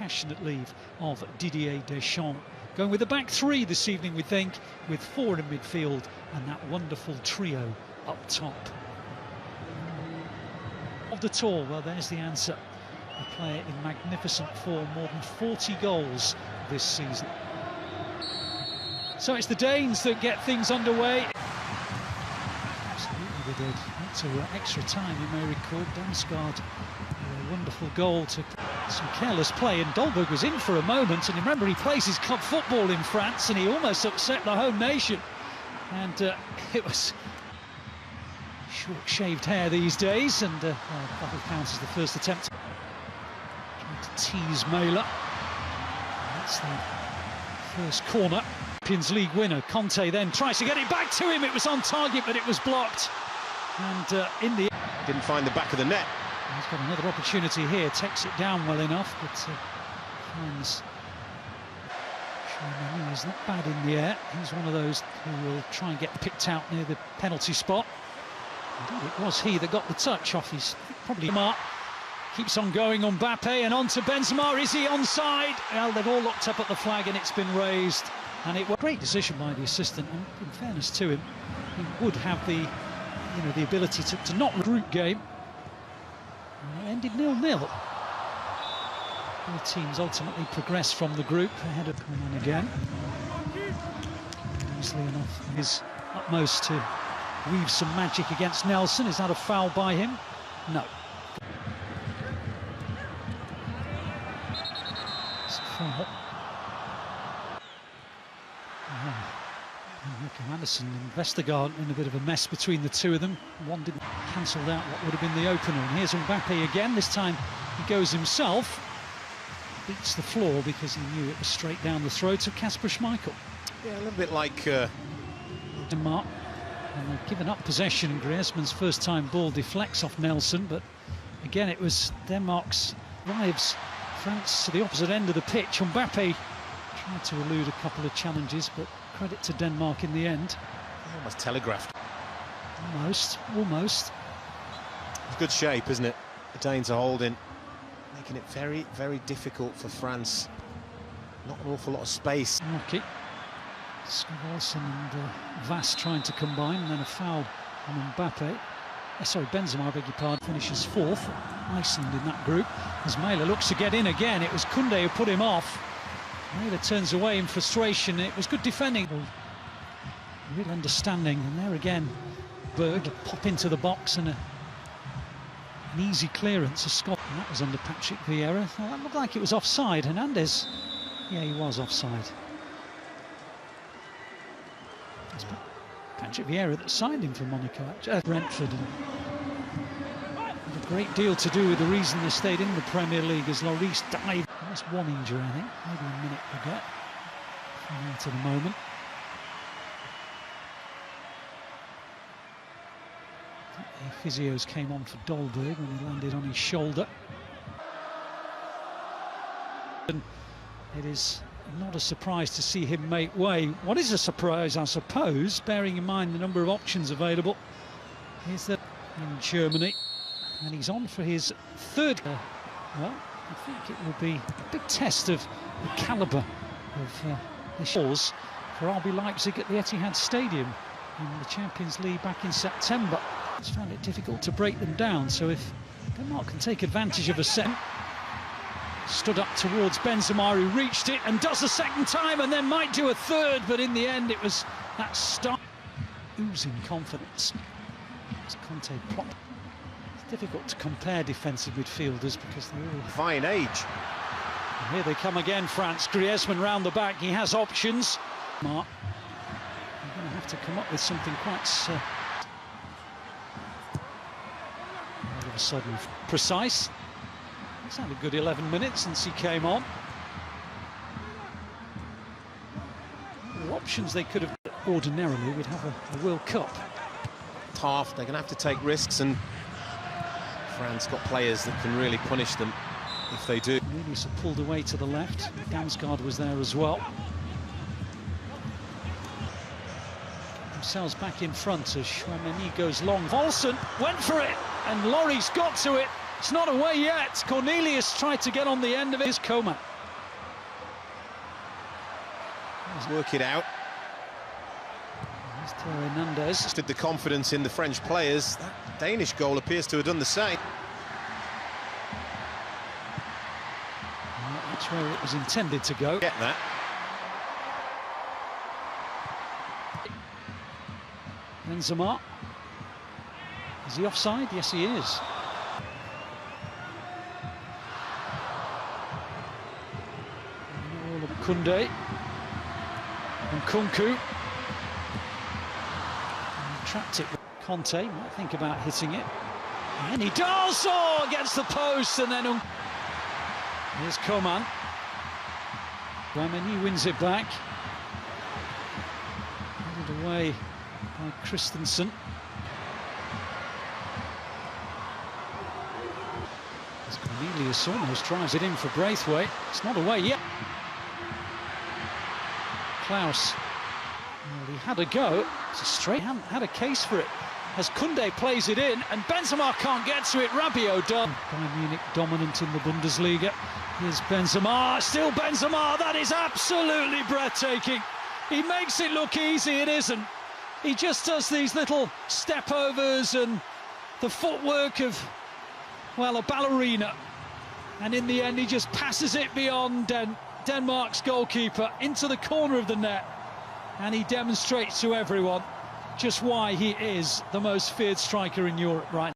passionate leave of Didier Deschamps. Going with the back three this evening, we think, with four in midfield and that wonderful trio up top. Of the tour, well, there's the answer. A player in magnificent form, more than 40 goals this season. So it's the Danes that get things underway. Absolutely they did. To extra time, you may recall, Damsgaard, a wonderful goal to some careless play, and Dolberg was in for a moment, and remember he plays his club football in France and he almost upset the home nation, and it was short shaved hair these days, and that will count as the first attempt. Trying to tease Mailer. That's the first corner. Champions League winner Conte then tries to get it back to him. It was on target but it was blocked, and in the didn't find the back of the net. He's got another opportunity here, takes it down well enough, but finds Chouameni is not bad in the air. He's one of those who will try and get picked out near the penalty spot. Indeed, it was he that got the touch off his, probably mark. Keeps on going on Mbappe and on to Benzema. Is he onside? Well, they've all looked up at the flag and it's been raised. And it was a great decision by the assistant, and in fairness to him, he would have the, the ability to not group game. And it ended 0-0. Both teams ultimately progressed from the group ahead of Coman again. Easily enough, his utmost to weave some magic against Nelson. Is that a foul by him? No. It's a foul. Anderson and Vestergaard in a bit of a mess between the two of them. One didn't cancel out what would have been the opener. And here's Mbappe again. This time he goes himself. Beats the floor because he knew it was straight down the throat of Kasper Schmeichel. Yeah, a little bit like Denmark. And they've given up possession. Griezmann's first time ball deflects off Nelson, but again it was Denmark's drives France to the opposite end of the pitch. Mbappe tried to elude a couple of challenges, but credit to Denmark in the end. Almost telegraphed. Almost. It's good shape, isn't it? The Danes are holding, making it very, very difficult for France. Not an awful lot of space. Rocky. Olsen and Vass trying to combine, and then a foul on Mbappe. Benzema, I beg your pardon, finishes fourth. Iceland in that group. As Mailer looks to get in again, it was Koundé who put him off. Mailer turns away in frustration. It was good defending. Real understanding, and there again, Berg pop into the box and an easy clearance of Scott. And that was under Patrick Vieira. Well, that looked like it was offside. Hernandez, yeah, he was offside. It's Patrick Vieira that signed him for Monaco, Brentford. And had a great deal to do with the reason they stayed in the Premier League, as Lolos dived. That's one injury, I think. Maybe a minute to get from there to the moment. I think the physios came on for Dolberg when he landed on his shoulder. And it is not a surprise to see him make way. What is a surprise, I suppose, bearing in mind the number of options available, is that in Germany, and he's on for his third. Well, I think it will be a big test of the calibre of the shores for RB Leipzig at the Etihad Stadium in the Champions League back in September. It's found it difficult to break them down, so if Denmark can take advantage of a set, stood up towards Benzema, who reached it and does a second time and then might do a third, but in the end it was that start. Oozing confidence as Conte plop. Difficult to compare defensive midfielders because they're all fine age. And here they come again, France. Griezmann round the back. He has options. Mark, you're going to have to come up with something quite all of a sudden precise. It's had a good 11 minutes since he came on. The options they could have ordinarily would have a World Cup. Half, they're going to have to take risks, and France got players that can really punish them if they do. Lolos pulled away to the left. Damsgaard was there as well. Themselves back in front as Chouameni goes long. Olsen went for it, and Lloris got to it. It's not away yet. Cornelius tried to get on the end of it. Here's Coman. Work it out. Here's Theo Hernandez. Did the confidence in the French players. That Danish goal appears to have done the same. Well, that's where it was intended to go. Get that. Benzema. Is he offside? Yes, he is. Kunde and Kunku. Trapped it with Conte. Might think about hitting it. And he does! Oh, against the post, and then here's Coman. Guameni wins it back. Headed away by Christensen. As Cornelius almost drives it in for Braithwaite. It's not away yet. Klaus. Well, he had a go. It's a straight. Hadn't had a case for it. As Kunde plays it in, and Benzema can't get to it. Rabiot done. Bayern Munich dominant in the Bundesliga. Here's Benzema. Still Benzema. That is absolutely breathtaking. He makes it look easy. It isn't. He just does these little step overs and the footwork of, well, a ballerina. And in the end, he just passes it beyond Denmark's goalkeeper into the corner of the net. And he demonstrates to everyone just why he is the most feared striker in Europe right now.